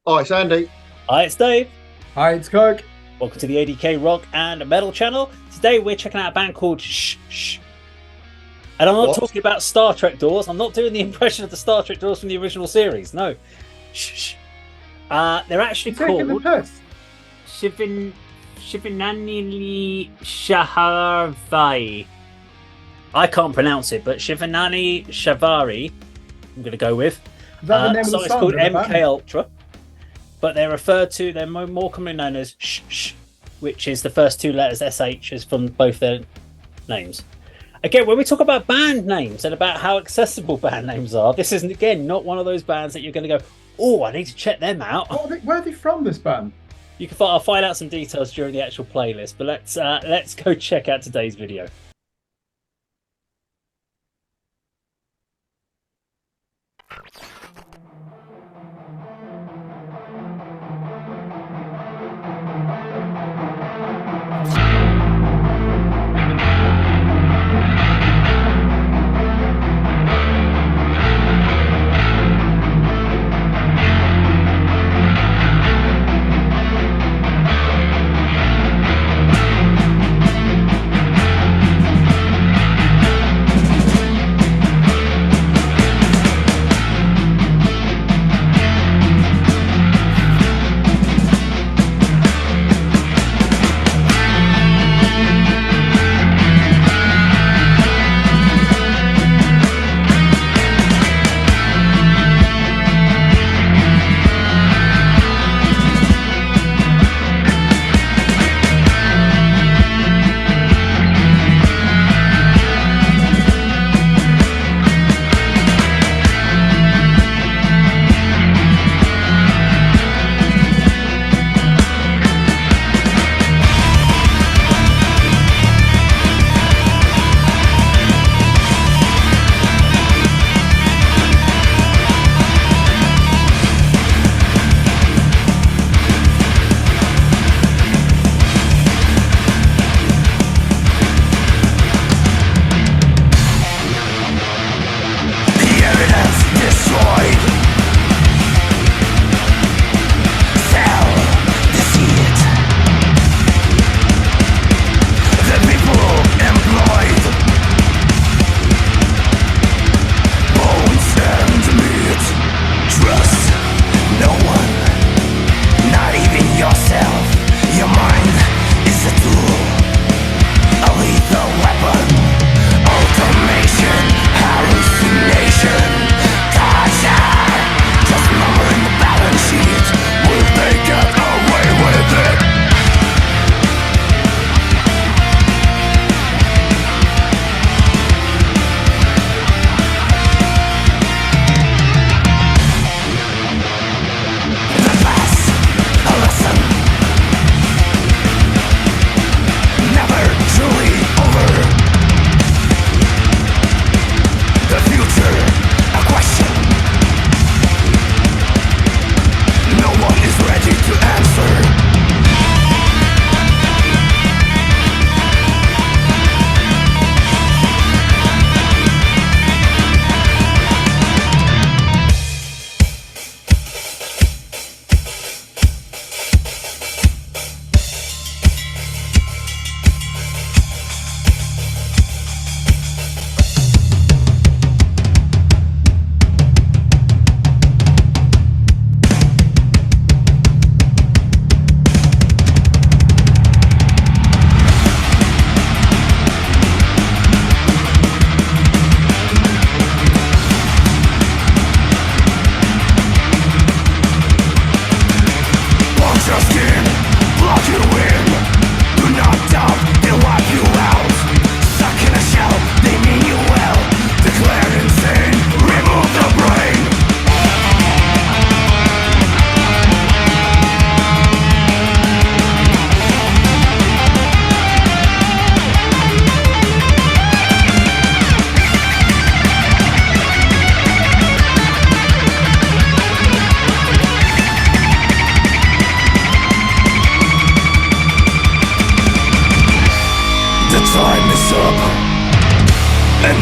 Hi, it's Andy. Hi, it's Dave. Hi, it's Kirk. Welcome to the ADK Rock and Metal channel. Today we're checking out a band called SHh. And I'm not talking about Star Trek doors. I'm not doing the impression of the Star Trek doors from the original series. No. SHh. They're actually called SHvininiai SHarvai. I can't pronounce it, but SHvininiai SHarvai, I'm going to go with. Is that the name of the song? It's song called MK Ultra. But they're more commonly known as SHh, which is the first two letters SH is from both their names. Again, when we talk about band names and about how accessible band names are, this isn't, again, not one of those bands that you're going to go, oh, I need to check them out. Where are they from, this band? I'll find out some details during the actual playlist, but let's go check out today's video.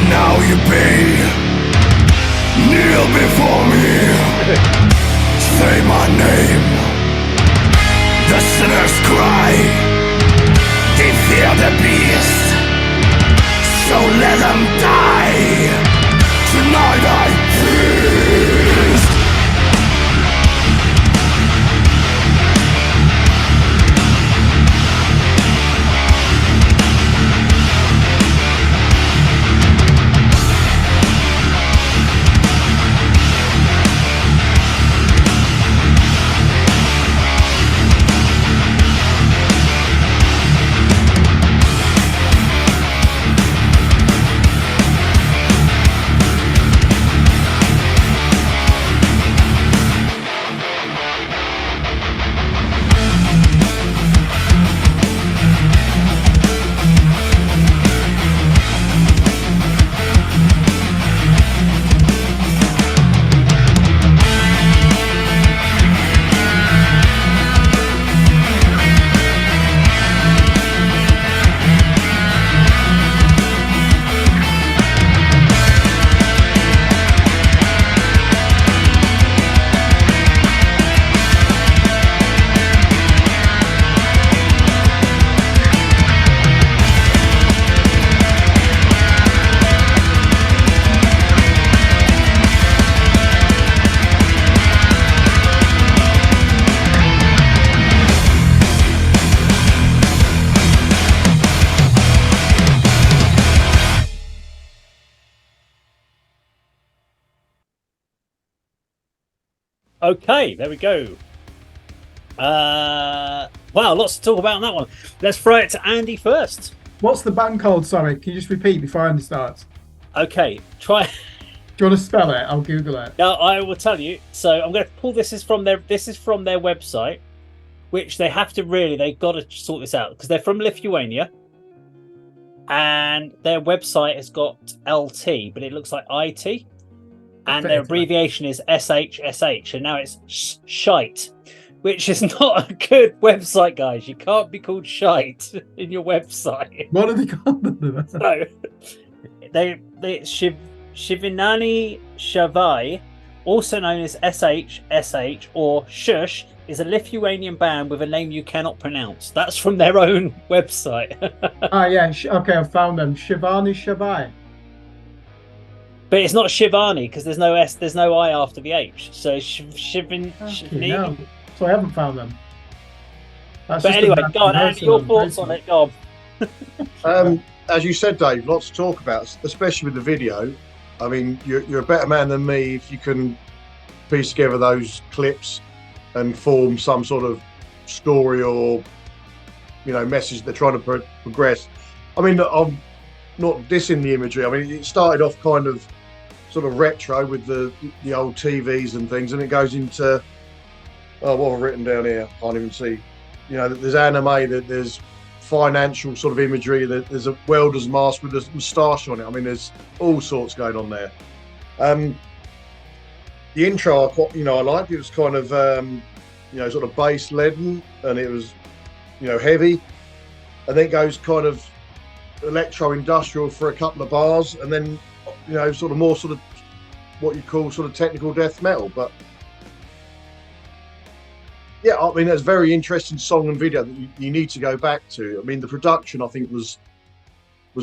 now you pay. Kneel before me. say my name. The sinners cry, they fear the beast, so let them die. Tonight I feast. Okay, there we go. Wow, lots to talk about on that one. Let's throw it to Andy first. What's the band called? Sorry, can you just repeat before Andy starts? Okay, try. Do you want to spell it? I'll Google it. Now I will tell you. So I'm going to pull this is from their website, which they have to they've got to sort this out because they're from Lithuania, and their website has got LT, but it looks like IT. And their abbreviation is SHSH, and now it's shite, which is not a good website, guys. You can't be called shite in your website. What are they called? So, SHvininiai SHarvai, also known as SHSH or Shush, is a Lithuanian band with a name you cannot pronounce. That's from their own website. Yeah. Okay, I found them. SHvininiai. But it's not Shivani because there's no S, there's no I after the H. So Shivini. No. So I haven't found them. But anyway, go on, Andy, your thoughts on it. Go on. As you said, Dave, lots to talk about, especially with the video. I mean, you're a better man than me if you can piece together those clips and form some sort of story or, message they're trying to progress. I mean, I'm not dissing the imagery. I mean, it started off kind of sort of retro with the old TVs and things, and it goes into what I've written down here. I can't even see. There's anime, there's financial sort of imagery, there's a welder's mask with a moustache on it. I mean, there's all sorts going on there. The intro, I liked. It was kind of sort of bass leaden, and it was heavy, and then it goes kind of electro industrial for a couple of bars, and then sort of more sort of what you call sort of technical death metal. But yeah, I mean, that's a very interesting song and video that you need to go back to. I mean, the production I think was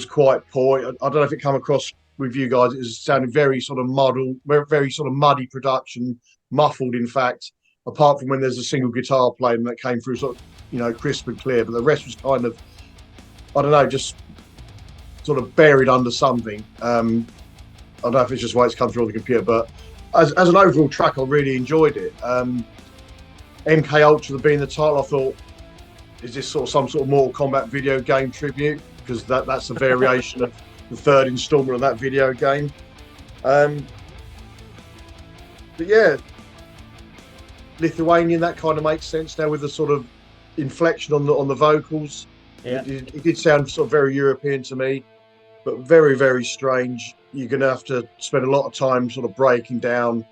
quite poor. I don't know if it come across with you guys. It was sounding very sort of muddled, very sort of muddy production, muffled in fact, apart from when there's a single guitar playing that came through sort of crisp and clear, but the rest was kind of, I don't know, just sort of buried under something. I don't know if it's just why it's come through on the computer, but as an overall track, I really enjoyed it. MK Ultra being the title, I thought, is this sort of some sort of Mortal Kombat video game tribute? Because that's a variation of the third installment of that video game. But yeah, Lithuanian, that kind of makes sense now with the sort of inflection on the vocals. Yeah. It did sound sort of very European to me, but very, very strange. You're going to have to spend a lot of time sort of breaking down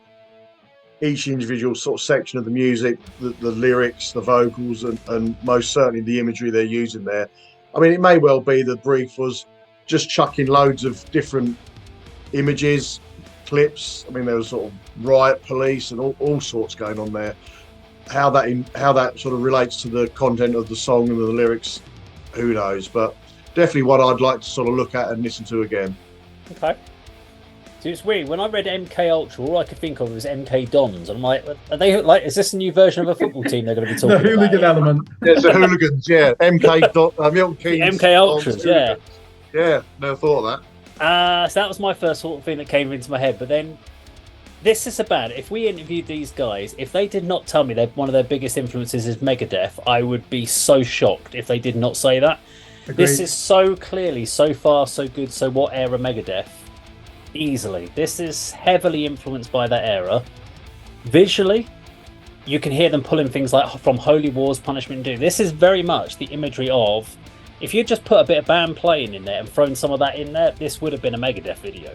each individual sort of section of the music, the lyrics, the vocals, and most certainly the imagery they're using there. I mean, it may well be the brief was just chucking loads of different images clips. I mean, there was sort of riot police and all sorts going on there. How that sort of relates to the content of the song and the lyrics, who knows? But definitely one I'd like to sort of look at and listen to again. Okay. So it's weird. When I read MK Ultra, all I could think of was MK Dons. And I'm like, are they like? Is this a new version of a football team they're going to be talking The hooligan about? element. There's the hooligans, yeah. Milton Keynes. MK Ultras, yeah. Yeah, never thought of that. So that was my first sort of thing that came into my head. But then, this is a bad. If we interviewed these guys, if they did not tell me that one of their biggest influences is Megadeth, I would be so shocked if they did not say that. Agreed. This is so clearly, so far, so good, so what era Megadeth? Easily. This is heavily influenced by that era. Visually, you can hear them pulling things like from Holy Wars, Punishment Doom. This is very much the imagery of, if you just put a bit of band playing in there and thrown some of that in there, this would have been a Megadeth video.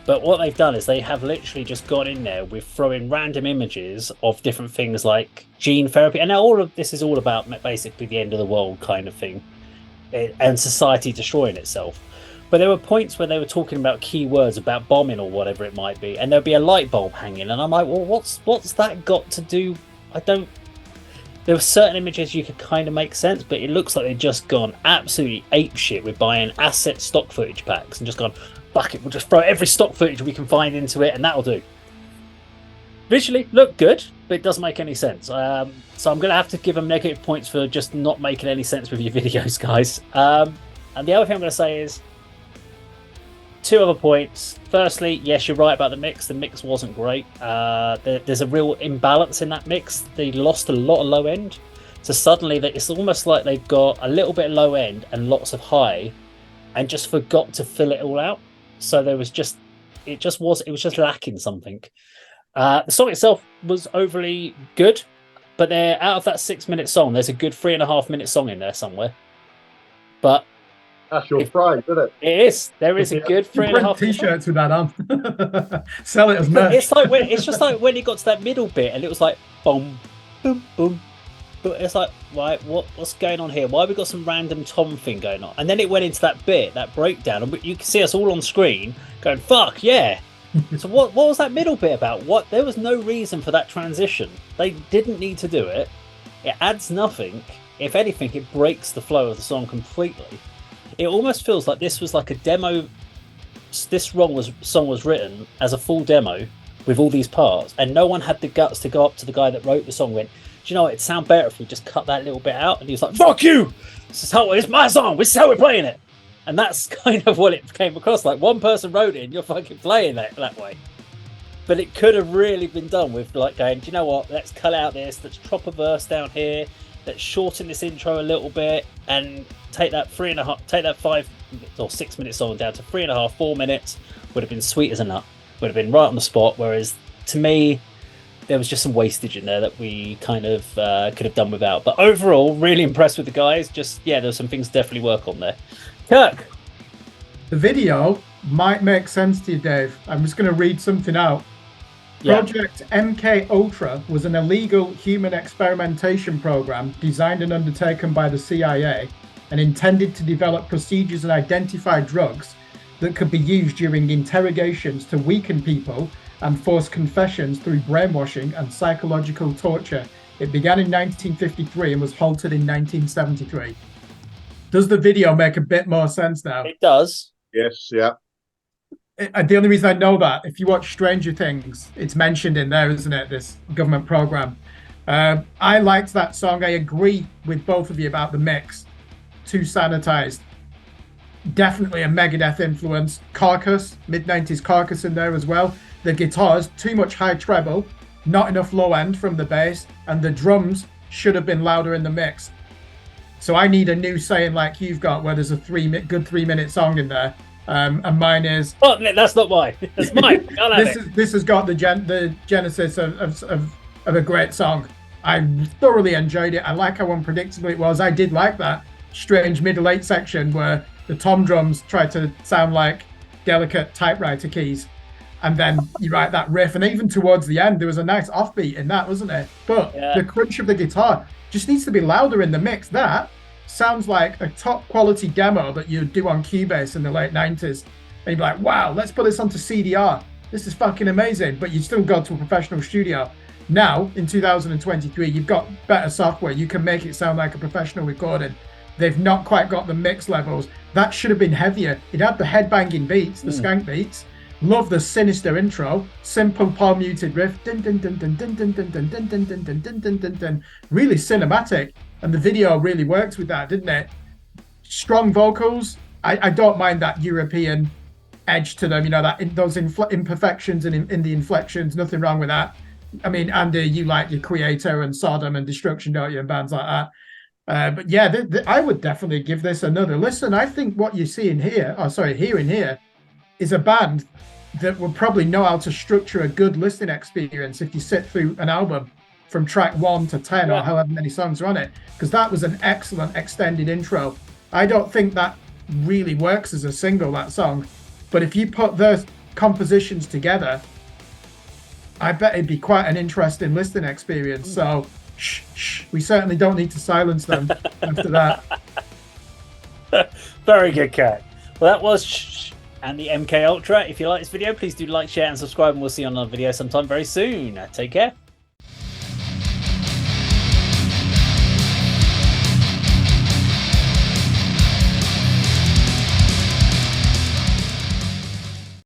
But what they've done is they have literally just gone in there with throwing random images of different things like gene therapy. And now all of this is all about basically the end of the world kind of thing and society destroying itself. But there were points where they were talking about keywords about bombing or whatever it might be, and there'd be a light bulb hanging, and I'm like, well, what's that got to do? There were certain images you could kind of make sense, but it looks like they've just gone absolutely apeshit with buying asset stock footage packs and just gone, fuck it, we'll just throw every stock footage we can find into it, and that'll do. Visually, look good, but it doesn't make any sense. So I'm going to have to give them negative points for just not making any sense with your videos, guys. And the other thing I'm going to say is, two other points. Firstly, yes, you're right about the mix. The mix wasn't great. There's a real imbalance in that mix. They lost a lot of low end. So suddenly it's almost like they've got a little bit of low end and lots of high and just forgot to fill it all out. So it was just lacking something. The song itself was overly good, but out of that 6-minute song, there's a good 3.5-minute song in there somewhere. But that's your pride, isn't it? It is. There is a good 3.5 T-shirts with that on. Sell it as merch. It's just like when it got to that middle bit and it was like boom, boom, boom. But it's like, right, what's going on here? Why have we got some random Tom thing going on? And then it went into that bit, that breakdown, and you can see us all on screen going, fuck yeah. So what was that middle bit about? There was no reason for that transition. They didn't need to do it. It adds nothing. If anything, it breaks the flow of the song completely. It almost feels like this was like a demo. This song was written as a full demo with all these parts, and no one had the guts to go up to the guy that wrote the song and went, do you know what, it'd sound better if we just cut that little bit out? And he was like, fuck you! It's my song, this is how we're playing it. And that's kind of what it came across like. One person wrote it and you're fucking playing it that way. But it could have really been done with like going, do you know what, let's cut out this, let's chop a verse down here, let's shorten this intro a little bit and take that 5 or 6 minute song down to 3.5, 4 minutes. Would have been sweet as a nut. Would have been right on the spot. Whereas to me, there was just some wastage in there that we kind of could have done without. But overall, really impressed with the guys. Just, yeah, there's some things to definitely work on there. Kirk. The video might make sense to you, Dave. I'm just going to read something out. Yeah. Project MK Ultra was an illegal human experimentation program designed and undertaken by the CIA and intended to develop procedures and identify drugs that could be used during interrogations to weaken people and force confessions through brainwashing and psychological torture. It began in 1953 and was halted in 1973. Does the video make a bit more sense now? It does. Yes, yeah. The only reason I know that, if you watch Stranger Things, it's mentioned in there, isn't it? This government program. I liked that song. I agree with both of you about the mix. Too sanitized. Definitely a Megadeth influence. Carcass, mid-90s Carcass in there as well. The guitars, too much high treble, not enough low end from the bass, and the drums should have been louder in the mix. So I need a new saying like you've got, where there's a good 3-minute song in there. And mine is... Oh, that's not mine. That's mine. This has got the genesis of a great song. I thoroughly enjoyed it. I like how unpredictable it was. I did like that strange middle 8 section where the tom drums try to sound like delicate typewriter keys. And then you write that riff. And even towards the end, there was a nice offbeat in that, wasn't it? But the crunch of the guitar just needs to be louder in the mix. That sounds like a top quality demo that you'd do on Cubase in the late 90s. And you'd be like, wow, let's put this onto CDR. this is fucking amazing. But you still go to a professional studio. Now, in 2023, you've got better software. You can make it sound like a professional recording. They've not quite got the mix levels. That should have been heavier. It had the headbanging beats, the skank beats. Love the sinister intro. Simple palm muted riff. Dun, dun, dun, dun, dun, dun, dun, dun, dun, dun, dun, dun, dun, dun, dun, dun. Really cinematic. And the video really worked with that, didn't it? Strong vocals. I don't mind that European edge to them, that those imperfections and in the inflections, nothing wrong with that. I mean, Andy, you like your Creator and Sodom and Destruction, don't you, and bands like that. But yeah, I would definitely give this another listen. I think what you're hearing here, is a band that would probably know how to structure a good listening experience if you sit through an album from track 1 to 10 or however many songs are on it, because that was an excellent extended intro. I don't think that really works as a single, that song, but if you put those compositions together, I bet it'd be quite an interesting listening experience. So we certainly don't need to silence them after that. Very good, Kirk. Well, that was and the MK Ultra. If you like this video, please do like, share, and subscribe, and we'll see you on another video sometime very soon. Take care.